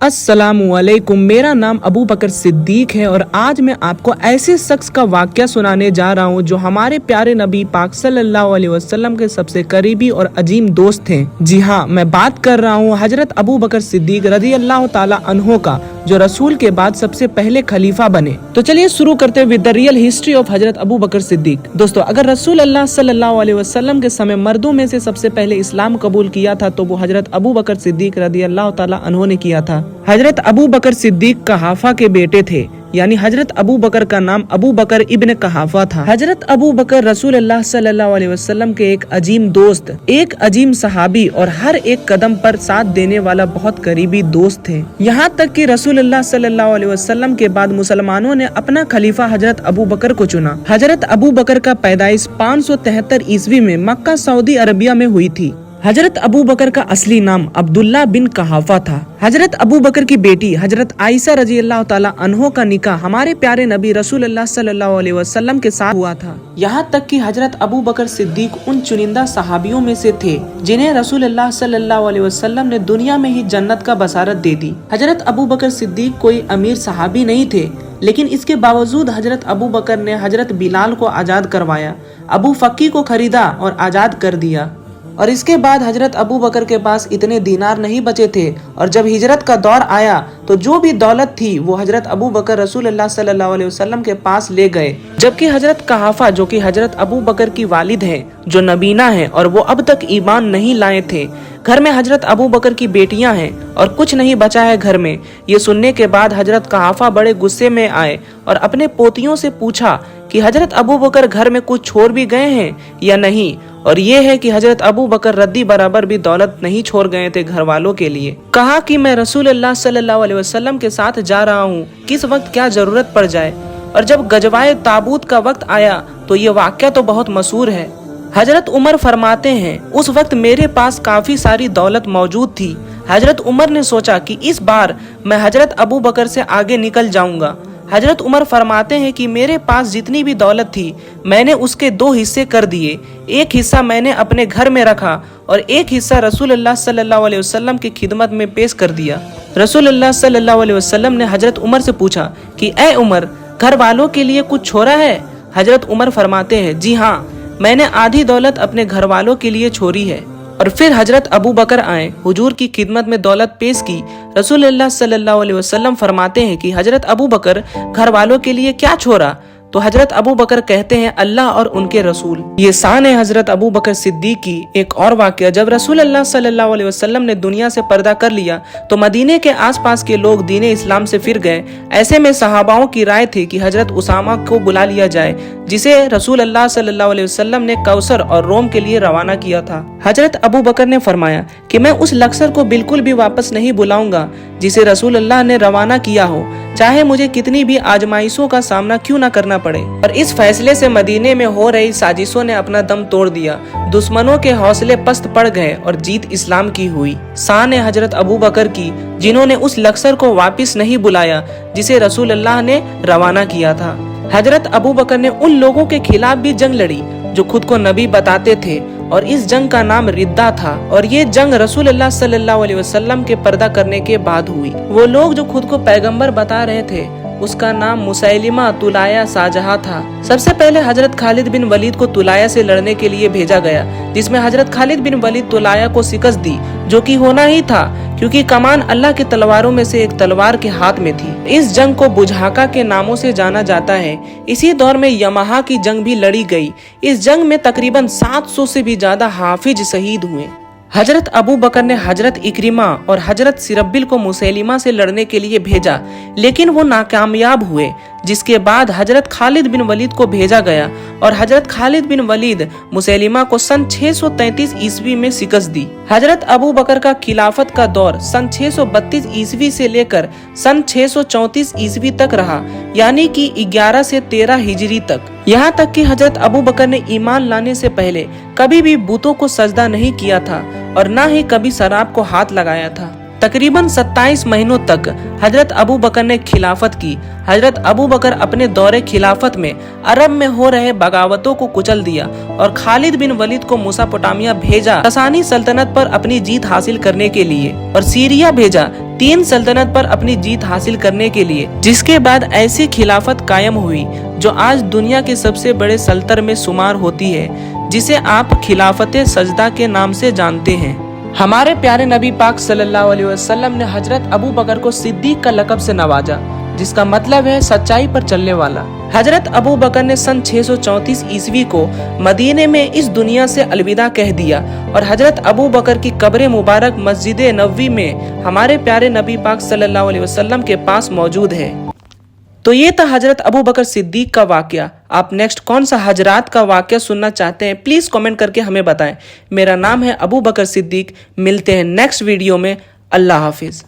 अस्सलामुअलैकुम। मेरा नाम अबू बकर सिद्दीक है और आज मैं आपको ऐसे शख्स का वाक़या सुनाने जा रहा हूँ जो हमारे प्यारे नबी पाक सल्लल्लाहु अलैहि वसल्लम के सबसे करीबी और अजीम दोस्त हैं। जी हाँ, मैं बात कर रहा हूँ हजरत अबू बकर सिद्दीक रज़ी अल्लाह ताला अन्हो का, जो रसूल के बाद सबसे पहले खलीफा बने। तो चलिए शुरू करते हैं with the real history of हजरत अबू बकर सिद्दीक। दोस्तों, अगर रसूल अल्लाह सल्लल्लाहु अलैहि वसल्लम के समय मर्दों में से सबसे पहले इस्लाम कबूल किया था तो वो हजरत अबू बकर सिद्दीक रज़ी अल्लाह ताला अन्हो ने किया था। हजरत अबू बकर सिद्दीक कहाफा के बेटे थे, यानी हजरत अबू बकर का नाम अबू बकर इब्न कहाफा था। हजरत अबू बकर रसूल अल्लाह सल्लल्लाहु अलैहि वसल्लम के एक अजीम दोस्त, एक अजीम सहाबी और हर एक कदम पर साथ देने वाला बहुत करीबी दोस्त थे। यहाँ तक कि रसूल अल्लाह सल्लल्लाहु अलैहि वसल्लम के बाद मुसलमानों ने अपना खलीफा हजरत अबू बकर को चुना। हजरत अबू बकर का पैदाइश 573 ईस्वी में मक्का सऊदी अरबिया में हुई थी। हजरत अबू बकर का असली नाम अब्दुल्ला बिन कहाफा था। हजरत अबू बकर की बेटी हजरत आयशा रजी अल्लाह ताला अन्हो का निकाह हमारे प्यारे नबी रसूल अल्लाह सल्लल्लाहु अलैहि वसल्लम के साथ हुआ था। यहाँ तक कि हजरत अबू बकर सिद्दीक उन चुनिंदा सहाबियों में से थे जिन्हें रसूल अल्लाह सल्लल्लाहु अलैहि वसल्लम ने दुनिया में ही जन्नत का बसारत दे दी। हजरत अबू बकर सिद्दीक कोई अमीर सहाबी नहीं थे, लेकिन इसके बावजूद हजरत अबू बकर ने हजरत बिलाल को आजाद करवाया, अबू फक्की को खरीदा और आजाद कर दिया। और इसके बाद हजरत अबू बकर के पास इतने दीनार नहीं बचे थे और जब हिजरत का दौर आया तो जो भी दौलत थी वो हजरत अबू बकर रसूल अल्लाह सल्लल्लाहु अलैहि वसल्लम के पास ले गए। जबकि हजरत कहाफा, जो कि हजरत अबू बकर की वालिद हैं, जो नबीना है और वो अब तक ईमान नहीं लाए थे। घर में हजरत अबू बकर की बेटियां हैं और कुछ नहीं बचा है घर में। ये सुनने के बाद हजरत कहाफा बड़े गुस्से में आए और अपने पोतियों से पूछा कि हजरत अबू बकर घर में कुछ छोड़ भी गए हैं या नहीं। और ये है कि हजरत अबू बकर रद्दी बराबर भी दौलत नहीं छोड़ गए थे घर वालों के लिए। कहा कि मैं रसूल अल्लाह सल्लल्लाहु अलैहि वसल्लम के साथ जा रहा हूँ, किस वक्त क्या जरूरत पड़ जाए। और जब गजवाए ताबूत का वक्त आया तो ये वाक़या तो बहुत मशहूर है। हजरत उमर फरमाते हैं, उस वक्त मेरे पास काफी सारी दौलत मौजूद थी। हजरत उमर ने सोचा कि इस बार मैं हजरत अबू बकर से आगे निकल जाऊंगा। हजरत उमर फरमाते हैं कि मेरे पास जितनी भी दौलत थी मैंने उसके 2 हिस्से कर दिए। एक हिस्सा मैंने अपने घर में रखा और एक हिस्सा रसूल अल्लाह सल्लल्लाहु अलैहि वसल्लम की खिदमत में पेश कर दिया। रसूल अल्लाह सल्लल्लाहु अलैहि वसल्लम ने हजरत उमर से पूछा कि ए उमर, घर वालों के लिए कुछ छोड़ा है? हजरत उमर फरमाते हैं, जी हाँ, मैंने आधी दौलत अपने घर वालों के लिए छोड़ी है। और फिर हजरत अबू बकर आए, हुजूर की खिदमत में दौलत पेश की। रसूल अल्लाह सल्लल्लाहु अलैहि वसल्लम फरमाते हैं कि हजरत अबू बकर घर वालों के लिए क्या छोड़ा? तो हजरत अबू बकर कहते हैं, अल्लाह और उनके रसूल। ये शान है हजरत अबू बकर सिद्दीक की। एक और वाक़या, जब रसूल अल्लाह सल्लल्लाहु अलैहि वसल्लम ने दुनिया से पर्दा कर लिया तो मदीने के आसपास के लोग दीने इस्लाम से फिर गए। ऐसे में सहाबाओं की राय थी कि हजरत उसामा को बुला लिया जाए, जिसे रसूल अल्लाह सल्लल्लाहु अलैहि वसल्लम ने कौसर और रोम के लिए रवाना किया था। हजरत अबू बकर ने फरमाया कि मैं उस लश्कर को बिल्कुल भी वापस नहीं बुलाऊंगा जिसे रसूल अल्लाह ने रवाना किया हो, चाहे मुझे कितनी भी आजमाइशों का सामना क्यों न करना पड़े। और इस फैसले से मदीने में हो रही साजिशों ने अपना दम तोड़ दिया। दुश्मनों के हौसले पस्त पड़ गए और जीत इस्लाम की हुई। शान है हजरत अबू बकर की, जिन्होंने उस लश्कर को वापस नहीं बुलाया जिसे रसूल अल्लाह ने रवाना किया था। हजरत अबू बकर ने उन लोगों के खिलाफ भी जंग लड़ी जो खुद को नबी बताते थे और इस जंग का नाम रिद्दा था। और ये जंग रसूल अल्लाह सल्लल्लाहु अलैहि वसल्लम के पर्दा करने के बाद हुई। वो लोग जो खुद को पैगंबर बता रहे थे उसका नाम मुसैलिमा तुलाया साजहा था। सबसे पहले हजरत खालिद बिन वलीद को तुलाया से लड़ने के लिए भेजा गया, जिसमें हजरत खालिद बिन वलीद तुलाया को शिकस्त दी, जो कि होना ही था क्योंकि कमान अल्लाह की तलवारों में से एक तलवार के हाथ में थी। इस जंग को बुझाका के नामों से जाना जाता है। इसी दौर में यमहा की जंग भी लड़ी गई। इस जंग में तकरीबन 700 से भी ज्यादा हाफिज शहीद हुए। हजरत अबू बकर ने हजरत इक्रिमा और हजरत सिरबिल को मुसैलिमा से लड़ने के लिए भेजा, लेकिन वो नाकामयाब हुए। जिसके बाद हजरत खालिद बिन वलीद को भेजा गया और हजरत खालिद बिन वलीद मुसैलिमा को सन 633 ईस्वी में शिकस्त दी। हजरत अबू बकर का खिलाफत का दौर सन 632 ईस्वी से लेकर सन 634 ईस्वी तक रहा, यानी कि 11 से 13 हिजरी तक। यहाँ तक कि हजरत अबू बकर ने ईमान लाने से पहले कभी भी बुतों को सजदा नहीं किया था और न ही कभी शराब को हाथ लगाया था। तकरीबन 27 महीनों तक हजरत अबू बकर ने खिलाफत की। हजरत अबू बकर अपने दौरे खिलाफत में अरब में हो रहे बगावतों को कुचल दिया और खालिद बिन वलीद को मेसोपोटामिया भेजा ससानी सल्तनत पर अपनी जीत हासिल करने के लिए, और सीरिया भेजा 3 सल्तनत पर अपनी जीत हासिल करने के लिए, जिसके बाद ऐसी खिलाफत कायम हुई जो आज दुनिया के सबसे बड़े सल्तर में शुमार होती है, जिसे आप खिलाफत सजदा के नाम से जानते हैं। हमारे प्यारे नबी पाक सल्लल्लाहु अलैहि वसल्लम ने हजरत अबू बकर को सिद्दीक का लक़ब से नवाजा, जिसका मतलब है सच्चाई पर चलने वाला। हजरत अबू बकर ने सन 634 ईस्वी को मदीने में इस दुनिया से अलविदा कह दिया और हजरत अबू बकर की कब्र मुबारक मस्जिद नबवी में हमारे प्यारे नबी पाक सल्लल्लाहु अलैहि वसल्लम के पास मौजूद है। तो ये था हजरत अबू बकर सिद्दीक का वाकया। आप नेक्स्ट कौन सा हजरात का वाकया सुनना चाहते हैं, प्लीज कमेंट करके हमें बताएं। मेरा नाम है अबू बकर सिद्दीक। मिलते हैं नेक्स्ट वीडियो में। अल्लाह हाफिज।